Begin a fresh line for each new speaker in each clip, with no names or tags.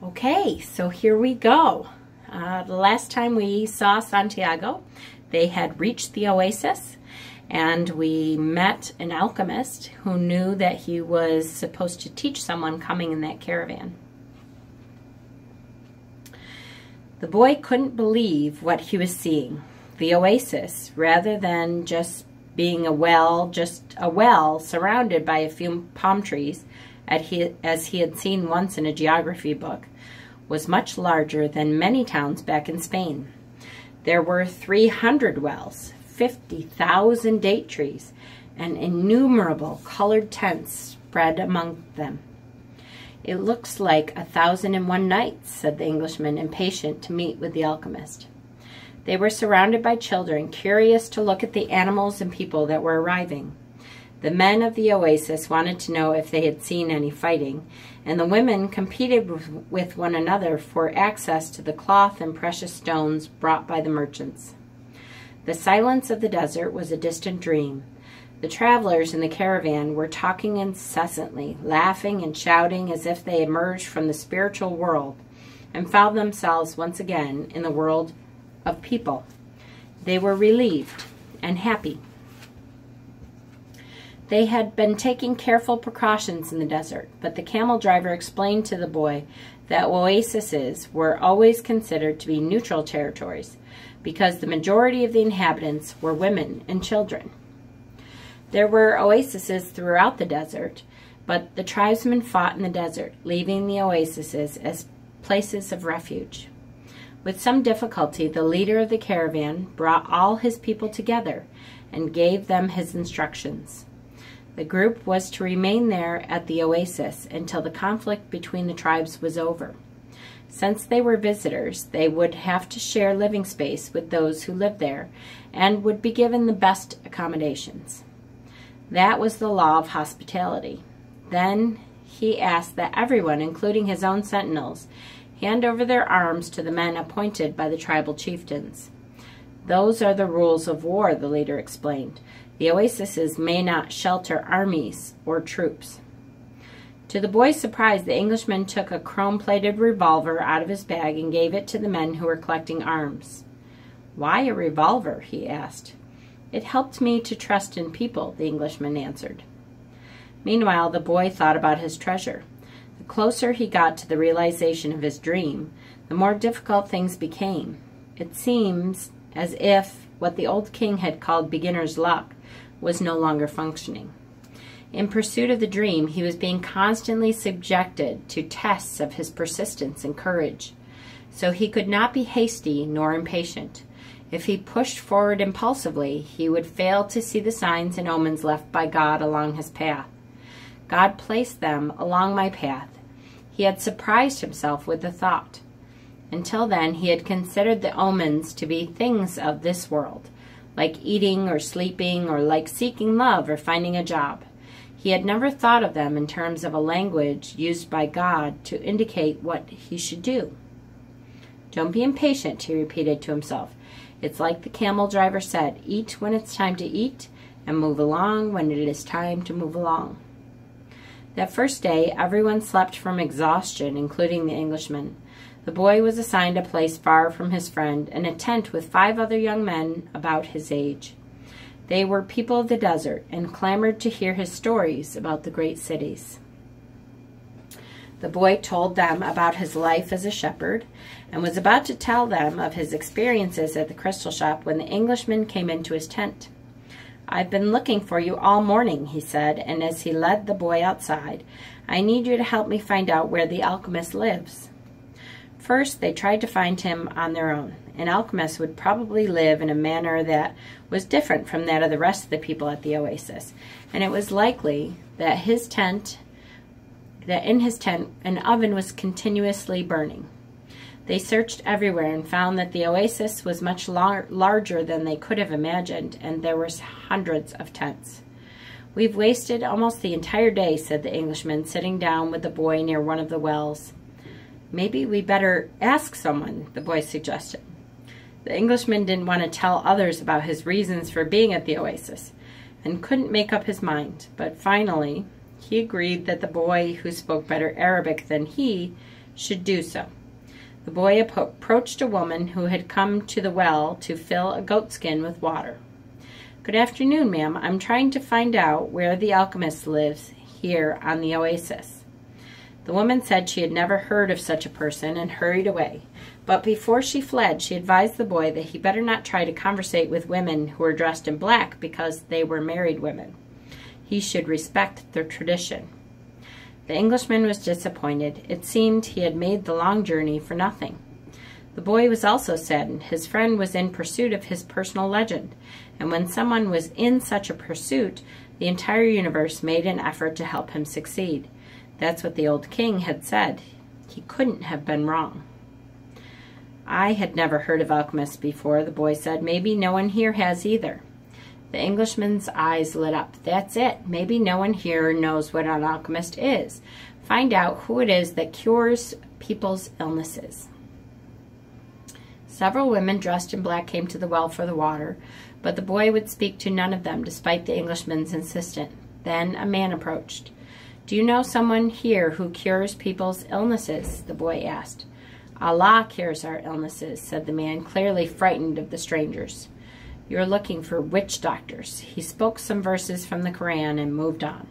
Okay, so here we go. The last time we saw Santiago, they had reached the oasis, and we met an alchemist who knew that he was supposed to teach someone coming in that caravan. The boy couldn't believe what he was seeing. The oasis, rather than just being a well surrounded by a few palm trees, as he had seen once in a geography book, was much larger than many towns back in Spain. There were 300 wells, 50,000 date trees, and innumerable colored tents spread among them. "It looks like 1,001 nights," said the Englishman, impatient to meet with the alchemist. They were surrounded by children, curious to look at the animals and people that were arriving. The men of the oasis wanted to know if they had seen any fighting, and the women competed with one another for access to the cloth and precious stones brought by the merchants. The silence of the desert was a distant dream. The travelers in the caravan were talking incessantly, laughing and shouting as if they emerged from the spiritual world and found themselves once again in the world of people. They were relieved and happy. They had been taking careful precautions in the desert, but the camel driver explained to the boy that oases were always considered to be neutral territories because the majority of the inhabitants were women and children. There were oases throughout the desert, but the tribesmen fought in the desert, leaving the oases as places of refuge. With some difficulty, the leader of the caravan brought all his people together and gave them his instructions. The group was to remain there at the oasis until the conflict between the tribes was over. Since they were visitors, they would have to share living space with those who lived there and would be given the best accommodations. That was the law of hospitality. Then he asked that everyone, including his own sentinels, hand over their arms to the men appointed by the tribal chieftains. "Those are the rules of war," the leader explained. "The oases may not shelter armies or troops." To the boy's surprise, the Englishman took a chrome-plated revolver out of his bag and gave it to the men who were collecting arms. "Why a revolver?" he asked. "It helped me to trust in people," the Englishman answered. Meanwhile, the boy thought about his treasure. The closer he got to the realization of his dream, the more difficult things became. It seems as if what the old king had called beginner's luck was no longer functioning. In pursuit of the dream, he was being constantly subjected to tests of his persistence and courage. So he could not be hasty nor impatient. If he pushed forward impulsively, he would fail to see the signs and omens left by God along his path. God placed them along my path. He had surprised himself with the thought. Until then, he had considered the omens to be things of this world, like eating or sleeping, or like seeking love or finding a job. He had never thought of them in terms of a language used by God to indicate what he should do. "Don't be impatient," he repeated to himself. "It's like the camel driver said, eat when it's time to eat, and move along when it is time to move along." That first day, everyone slept from exhaustion, including the Englishman. The boy was assigned a place far from his friend, in a tent with 5 other young men about his age. They were people of the desert and clamored to hear his stories about the great cities. The boy told them about his life as a shepherd and was about to tell them of his experiences at the crystal shop when the Englishman came into his tent. "I've been looking for you all morning," he said, and as he led the boy outside, "I need you to help me find out where the alchemist lives." First, they tried to find him on their own. An alchemist would probably live in a manner that was different from that of the rest of the people at the oasis, and it was likely that in his tent an oven was continuously burning. They searched everywhere and found that the oasis was much larger than they could have imagined, and there were hundreds of tents. "We've wasted almost the entire day," said the Englishman, sitting down with the boy near one of the wells. "Maybe we better ask someone," the boy suggested. The Englishman didn't want to tell others about his reasons for being at the oasis and couldn't make up his mind, but finally he agreed that the boy, who spoke better Arabic than he, should do so. The boy approached a woman who had come to the well to fill a goatskin with water. "Good afternoon, ma'am. I'm trying to find out where the alchemist lives here on the oasis." The woman said she had never heard of such a person and hurried away. But before she fled, she advised the boy that he better not try to conversate with women who were dressed in black because they were married women. He should respect their tradition. The Englishman was disappointed. It seemed he had made the long journey for nothing. The boy was also saddened. His friend was in pursuit of his personal legend, and when someone was in such a pursuit, the entire universe made an effort to help him succeed. That's what the old king had said. He couldn't have been wrong. "I had never heard of alchemists before," the boy said. "Maybe no one here has either." The Englishman's eyes lit up. "That's it. Maybe no one here knows what an alchemist is. Find out who it is that cures people's illnesses." Several women dressed in black came to the well for the water, but the boy would speak to none of them despite the Englishman's insistence. Then a man approached. "Do you know someone here who cures people's illnesses?" the boy asked. "Allah cures our illnesses," said the man, clearly frightened of the strangers. "You're looking for witch doctors." He spoke some verses from the Quran and moved on.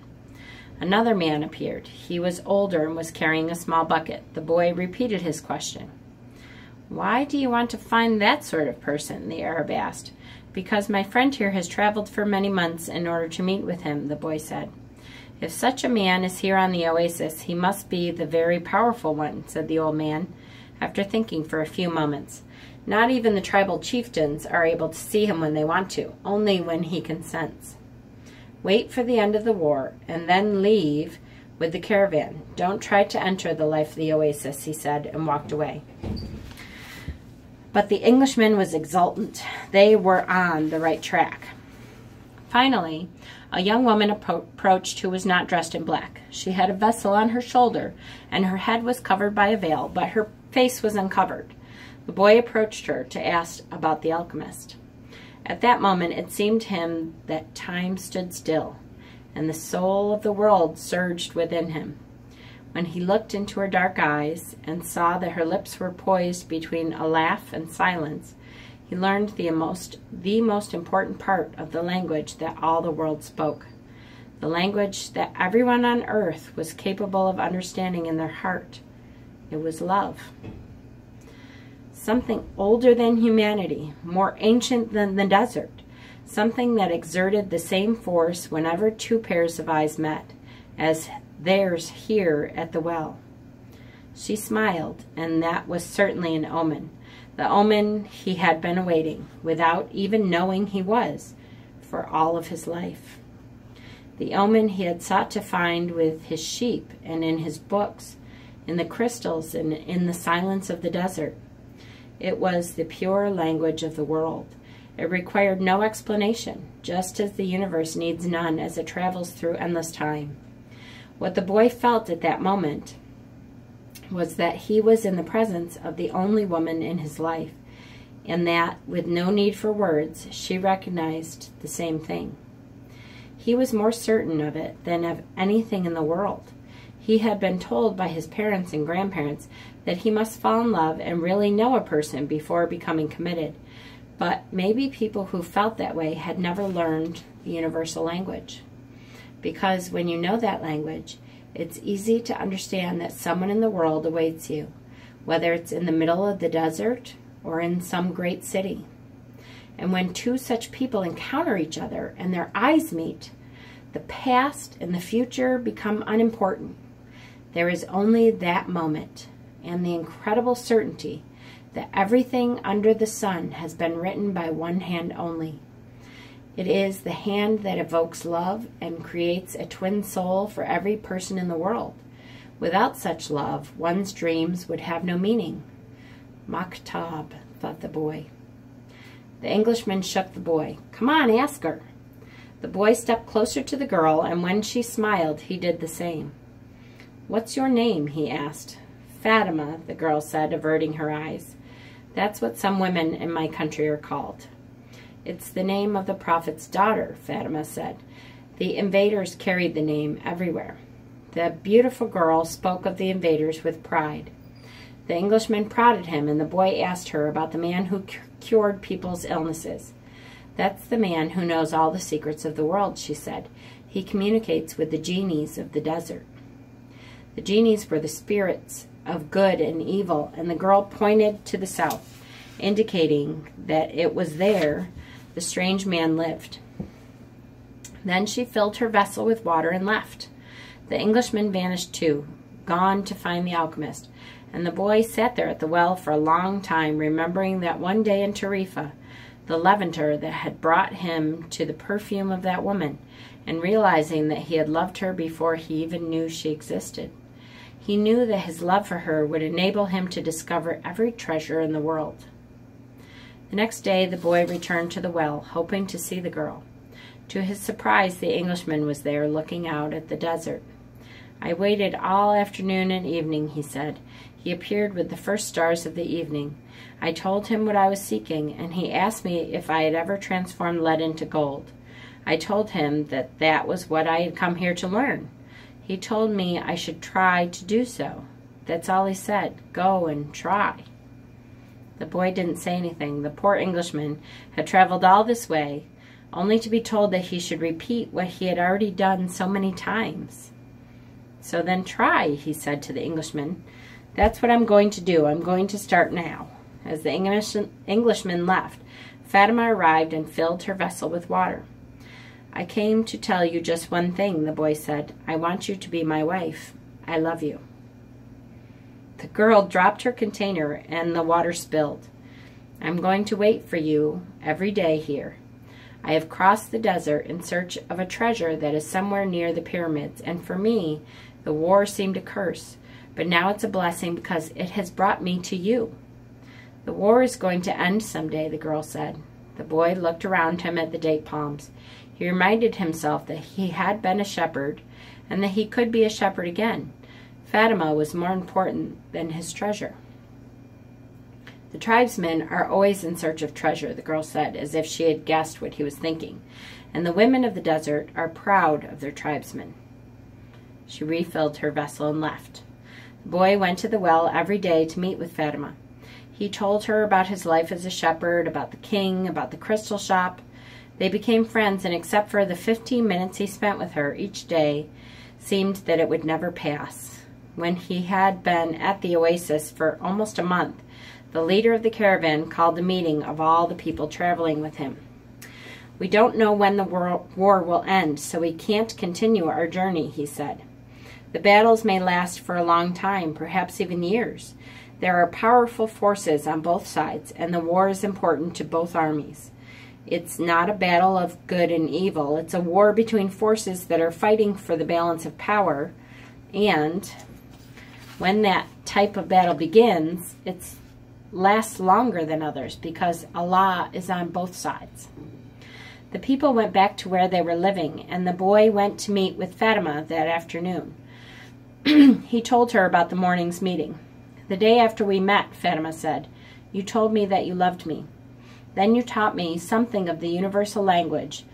Another man appeared. He was older and was carrying a small bucket. The boy repeated his question. "Why do you want to find that sort of person?" the Arab asked. "Because my friend here has traveled for many months in order to meet with him," the boy said. "If such a man is here on the oasis, he must be the very powerful one," said the old man, after thinking for a few moments. "Not even the tribal chieftains are able to see him when they want to, only when he consents. Wait for the end of the war, and then leave with the caravan. Don't try to enter the life of the oasis," he said, and walked away. But the Englishman was exultant. They were on the right track. Finally, a young woman approached who was not dressed in black. She had a vessel on her shoulder, and her head was covered by a veil, but her face was uncovered. The boy approached her to ask about the alchemist. At that moment, it seemed to him that time stood still, and the soul of the world surged within him. When he looked into her dark eyes and saw that her lips were poised between a laugh and silence, he learned the most important part of the language that all the world spoke, the language that everyone on earth was capable of understanding in their heart. It was love. Something older than humanity, more ancient than the desert, something that exerted the same force whenever two pairs of eyes met, as theirs here at the well. She smiled, and that was certainly an omen, the omen he had been awaiting, without even knowing he was, for all of his life. The omen he had sought to find with his sheep and in his books, in the crystals and in the silence of the desert. It was the pure language of the world. It required no explanation, just as the universe needs none as it travels through endless time. What the boy felt at that moment was that he was in the presence of the only woman in his life, and that, with no need for words, she recognized the same thing. He was more certain of it than of anything in the world. He had been told by his parents and grandparents that he must fall in love and really know a person before becoming committed. But maybe people who felt that way had never learned the universal language. Because when you know that language, it's easy to understand that someone in the world awaits you, whether it's in the middle of the desert or in some great city. And when two such people encounter each other and their eyes meet, the past and the future become unimportant. There is only that moment and the incredible certainty that everything under the sun has been written by one hand only. It is the hand that evokes love and creates a twin soul for every person in the world. Without such love, one's dreams would have no meaning. Maktab, thought the boy. The Englishman shook the boy. Come on, ask her. The boy stepped closer to the girl, and when she smiled, he did the same. What's your name? He asked. Fatima, the girl said, averting her eyes. That's what some women in my country are called. It's the name of the Prophet's daughter, Fatima said. The invaders carried the name everywhere. The beautiful girl spoke of the invaders with pride. The Englishman prodded him, and the boy asked her about the man who cured people's illnesses. "That's the man who knows all the secrets of the world," she said. "He communicates with the genies of the desert." The genies were the spirits of good and evil, and the girl pointed to the south, indicating that it was there the strange man lived. Then she filled her vessel with water and left. The Englishman vanished too, gone to find the alchemist, and the boy sat there at the well for a long time, remembering that one day in Tarifa, the levanter that had brought him to the perfume of that woman, and realizing that he had loved her before he even knew she existed. He knew that his love for her would enable him to discover every treasure in the world. The next day the boy returned to the well, hoping to see the girl. To his surprise, the Englishman was there, looking out at the desert. "I waited all afternoon and evening," he said. "He appeared with the first stars of the evening. I told him what I was seeking, and he asked me if I had ever transformed lead into gold. I told him that that was what I had come here to learn. He told me I should try to do so. That's all he said. Go and try." The boy didn't say anything. The poor Englishman had traveled all this way, only to be told that he should repeat what he had already done so many times. "So then try," he said to the Englishman. "That's what I'm going to do. I'm going to start now." As the Englishman left, Fatima arrived and filled her vessel with water. "I came to tell you just one thing," the boy said. "I want you to be my wife. I love you." The girl dropped her container and the water spilled. "I'm going to wait for you every day here. I have crossed the desert in search of a treasure that is somewhere near the pyramids, and for me, the war seemed a curse, but now it's a blessing because it has brought me to you." "The war is going to end someday," the girl said. The boy looked around him at the date palms. He reminded himself that he had been a shepherd, and that he could be a shepherd again. Fatima was more important than his treasure. "The tribesmen are always in search of treasure," the girl said, as if she had guessed what he was thinking. "And the women of the desert are proud of their tribesmen." She refilled her vessel and left. The boy went to the well every day to meet with Fatima. He told her about his life as a shepherd, about the king, about the crystal shop. They became friends, and except for the 15 minutes he spent with her each day, seemed that it would never pass. When he had been at the oasis for almost a month, the leader of the caravan called a meeting of all the people traveling with him. "We don't know when the war will end, so we can't continue our journey," he said. "The battles may last for a long time, perhaps even years. There are powerful forces on both sides, and the war is important to both armies. It's not a battle of good and evil. It's a war between forces that are fighting for the balance of power, and when that type of battle begins, it lasts longer than others because Allah is on both sides." The people went back to where they were living, and the boy went to meet with Fatima that afternoon. He told her about the morning's meeting. "The day after we met," Fatima said, "you told me that you loved me. Then you taught me something of the universal language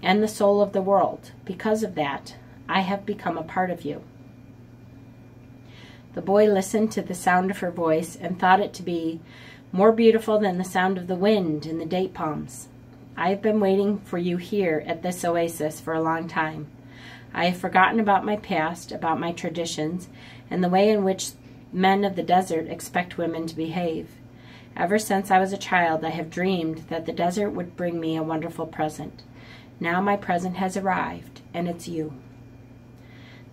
and the soul of the world. Because of that, I have become a part of you." The boy listened to the sound of her voice and thought it to be more beautiful than the sound of the wind in the date palms. "I have been waiting for you here at this oasis for a long time. I have forgotten about my past, about my traditions, and the way in which men of the desert expect women to behave. Ever since I was a child, I have dreamed that the desert would bring me a wonderful present. Now my present has arrived, and it's you."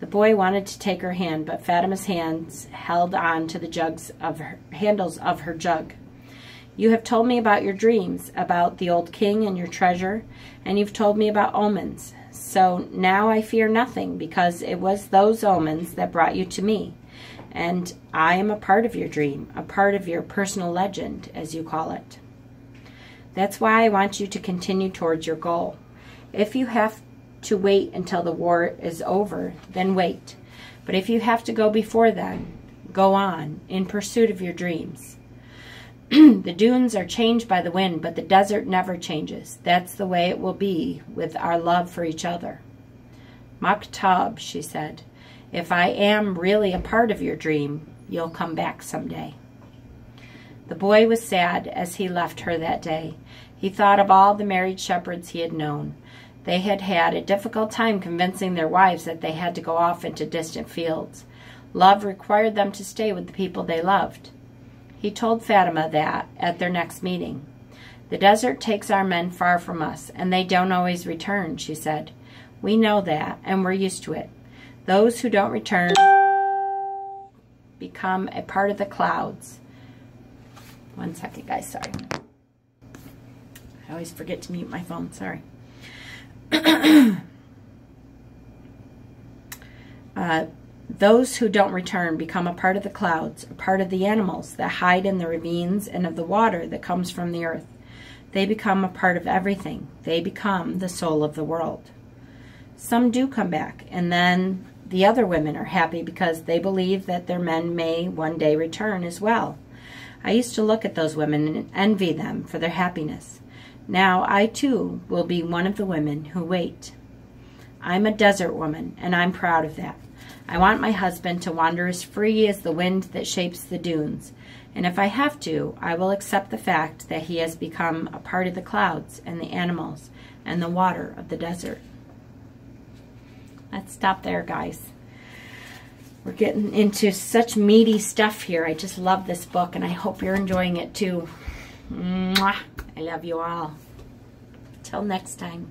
The boy wanted to take her hand, but Fatima's hands held on to the handles of her jug. "You have told me about your dreams, about the old king and your treasure, and you've told me about omens. So now I fear nothing, because it was those omens that brought you to me. And I am a part of your dream, a part of your personal legend, as you call it. That's why I want you to continue towards your goal. If you have to wait until the war is over, then wait. But if you have to go before then, go on, in pursuit of your dreams. The dunes are changed by the wind, but the desert never changes. That's the way it will be with our love for each other." "Maktab," she said, "if I am really a part of your dream, you'll come back someday." The boy was sad as he left her that day. He thought of all the married shepherds he had known. They had had a difficult time convincing their wives that they had to go off into distant fields. Love required them to stay with the people they loved. He told Fatima that at their next meeting. "The desert takes our men far from us, and they don't always return," she said. "We know that, and we're used to it. Those who don't return become a part of the clouds." One second, guys, sorry. I always forget to mute my phone, sorry. Those who don't return become a part of the clouds, a part of the animals that hide in the ravines and of the water that comes from the earth. They become a part of everything. They become the soul of the world. Some do come back, and then the other women are happy because they believe that their men may one day return as well. I used to look at those women and envy them for their happiness. Now I too will be one of the women who wait. I'm a desert woman, and I'm proud of that. I want my husband to wander as free as the wind that shapes the dunes, and if I have to, I will accept the fact that he has become a part of the clouds and the animals and the water of the desert. Let's stop there, guys. We're getting into such meaty stuff here. I just love this book, and I hope you're enjoying it too. Mwah. I love you all. Till next time.